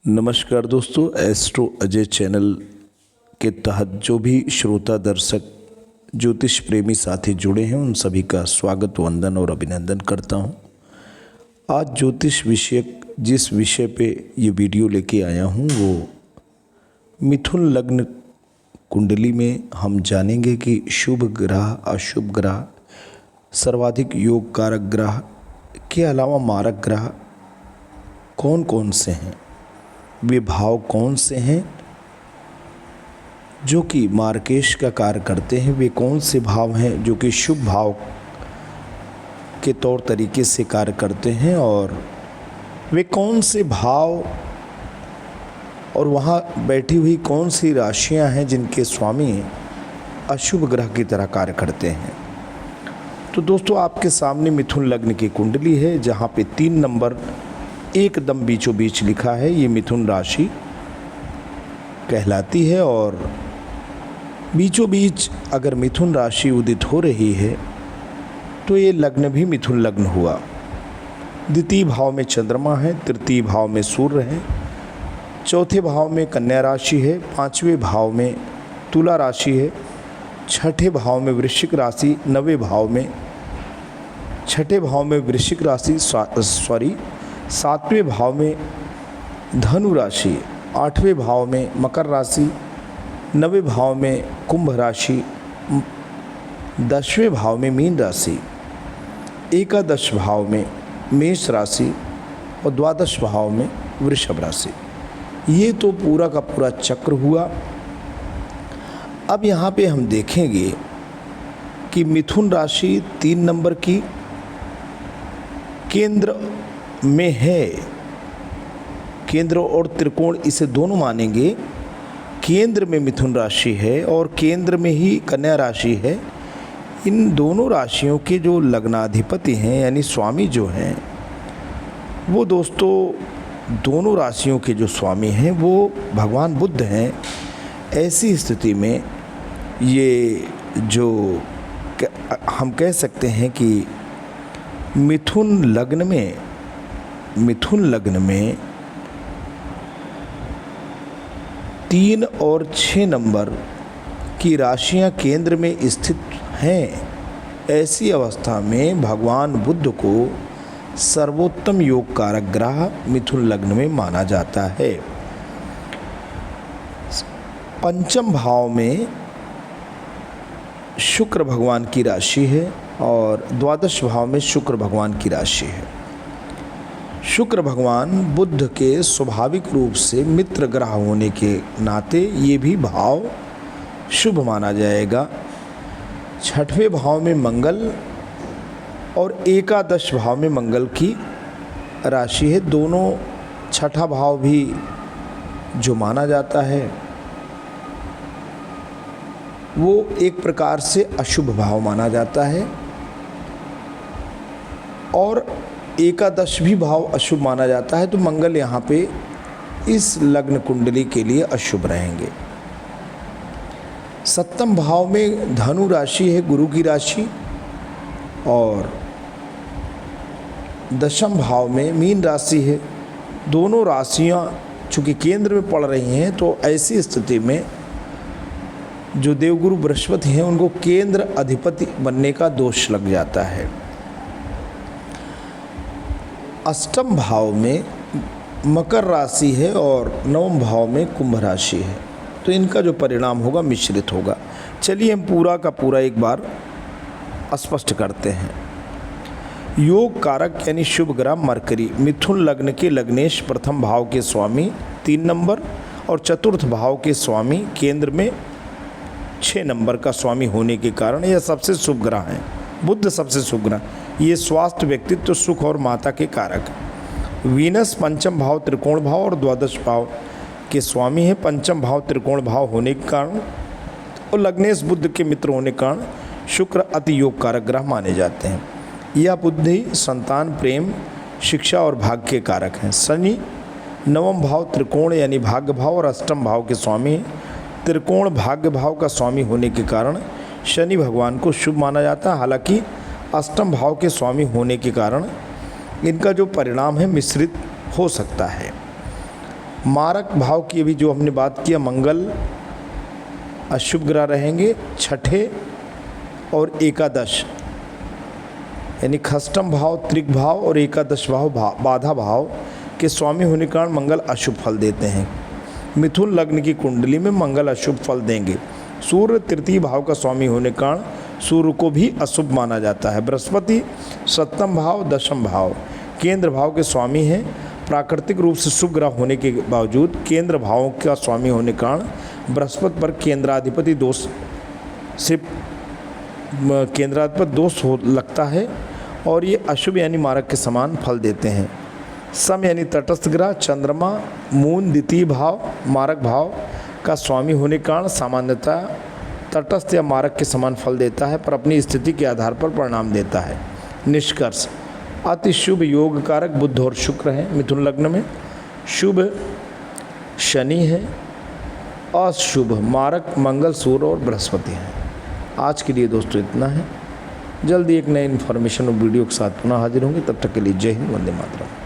नमस्कार दोस्तों, astro Ajay channel के तहत जो भी श्रोता दर्शक ज्योतिष प्रेमी साथी जुड़े हैं उन सभी का स्वागत, वंदन और अभिनंदन करता हूं। आज ज्योतिष विषयक जिस विषय पे ये वीडियो लेके आया हूं वो मिथुन लग्न कुंडली में हम जानेंगे कि शुभ ग्रह, अशुभ ग्रह, सर्वाधिक योग कारक ग्रह के अलावा मारक ग्रह कौन कौन से हैं, वे भाव कौन से हैं जो कि मार्केश का कार्य करते हैं, वे कौन से भाव हैं जो कि शुभ भाव के तौर तरीके से कार्य करते हैं, और वे कौन से भाव और वहाँ बैठी हुई कौन सी राशियां हैं जिनके स्वामी अशुभ ग्रह की तरह कार्य करते हैं। तो दोस्तों, आपके सामने मिथुन लग्न की कुंडली है जहाँ पे 3 नंबर एकदम बीचों बीच लिखा है। ये मिथुन राशि कहलाती है और बीचों बीच अगर मिथुन राशि उदित हो रही है तो ये लग्न भी मिथुन लग्न हुआ। द्वितीय भाव में चंद्रमा है, तृतीय भाव में सूर्य है, चौथे भाव में कन्या राशि है, पांचवें भाव में तुला राशि है, छठे भाव में वृश्चिक राशि, नवें भाव में छठे भाव में वृश्चिक राशि सातवें भाव में धनु राशि, आठवें भाव में मकर राशि, नवें भाव में कुंभ राशि, 10वें भाव में मीन राशि, एकादश भाव में मेष राशि और द्वादश भाव में वृषभ राशि। ये तो पूरा का पूरा चक्र हुआ। अब यहाँ पे हम देखेंगे कि मिथुन राशि 3 नंबर की केंद्र में है। केंद्र और त्रिकोण इसे दोनों मानेंगे। केंद्र में मिथुन राशि है और केंद्र में ही कन्या राशि है। इन दोनों राशियों के जो लग्नाधिपति हैं यानी स्वामी जो हैं वो दोस्तों दोनों राशियों के जो स्वामी हैं वो भगवान बुद्ध हैं। ऐसी स्थिति में ये जो हम कह सकते हैं कि मिथुन लग्न में 3 और 6 नंबर की राशियां केंद्र में स्थित हैं। ऐसी अवस्था में भगवान बुद्ध को सर्वोत्तम योग कारक ग्रह मिथुन लग्न में माना जाता है। पंचम भाव में शुक्र भगवान की राशि है और द्वादश भाव में शुक्र भगवान की राशि है। शुक्र भगवान बुद्ध के स्वाभाविक रूप से मित्र ग्रह होने के नाते ये भी भाव शुभ माना जाएगा। छठवें भाव में मंगल और एकादश भाव में मंगल की राशि है। दोनों छठा भाव भी जो माना जाता है वो एक प्रकार से अशुभ भाव माना जाता है और एकादश भी भाव अशुभ माना जाता है। तो मंगल यहाँ पे इस लग्न कुंडली के लिए अशुभ रहेंगे। 7वें भाव में धनु राशि है, गुरु की राशि, और 10वें भाव में मीन राशि है। दोनों राशियाँ चूँकि केंद्र में पड़ रही हैं तो ऐसी स्थिति में जो देवगुरु बृहस्पति हैं उनको केंद्र अधिपति बनने का दोष लग जाता है। 8वें भाव में मकर राशि है और 9वें भाव में कुंभ राशि है। तो इनका जो परिणाम होगा मिश्रित होगा। चलिए हम पूरा का पूरा एक बार स्पष्ट करते हैं। योग कारक यानी शुभ ग्रह मरकरी मिथुन लग्न के लग्नेश प्रथम भाव के स्वामी 3 नंबर और चतुर्थ भाव के स्वामी केंद्र में 6 नंबर का स्वामी होने के कारण यह सबसे शुभ ग्रह हैं। बुध सबसे शुभ ग्रह, ये स्वास्थ्य, व्यक्तित्व, सुख और माता के कारक हैं। वीनस पंचम भाव त्रिकोण भाव और द्वादश भाव के स्वामी है। पंचम भाव त्रिकोण भाव होने के कारण और लग्नेश बुध के मित्र होने के कारण शुक्र अति योग कारक ग्रह माने जाते हैं। यह बुद्धि, संतान, प्रेम, शिक्षा और भाग्य के कारक हैं। शनि 9वें भाव त्रिकोण यानी भाग्य भाव और 8वें भाव के स्वामी हैं। त्रिकोण भाग्य भाव का स्वामी होने के कारण शनि भगवान को शुभ माना जाता है। हालांकि 8वें भाव के स्वामी होने के कारण इनका जो परिणाम है मिश्रित हो सकता है। मारक भाव की अभी जो हमने बात किया, मंगल अशुभ ग्रह रहेंगे छठे और एकादश, यानी खष्टम भाव, त्रिक भाव और एकादश भाव बाधा भाव के स्वामी होने के कारण मंगल अशुभ फल देते हैं। मिथुन लग्न की कुंडली में मंगल अशुभ फल देंगे। सूर्य तृतीय भाव का स्वामी होने के कारण सूर्य को भी अशुभ माना जाता है। बृहस्पति सप्तम भाव, दशम भाव, केंद्र भाव के स्वामी हैं। प्राकृतिक रूप से शुभ ग्रह होने के बावजूद केंद्र भावों का स्वामी होने के कारण बृहस्पति पर केंद्राधिपति दोष से केंद्राधिपति दोष हो लगता है और ये अशुभ यानी मारक के समान फल देते हैं। सम यानी तटस्थ ग्रह चंद्रमा मून द्वितीय भाव मारक भाव का स्वामी होने के कारण सामान्यतः तटस्थ या मारक के समान फल देता है, पर अपनी स्थिति के आधार पर परिणाम देता है। निष्कर्ष, अति शुभ योग कारक बुध और शुक्र हैं मिथुन लग्न में, शुभ शनि है, अशुभ मारक मंगल सूर्य और बृहस्पति हैं। आज के लिए दोस्तों इतना है। जल्दी एक नए इन्फॉर्मेशन और वीडियो के साथ पुनः हाजिर होंगे, तब तक के लिए जय हिंद, वंदे मातरम।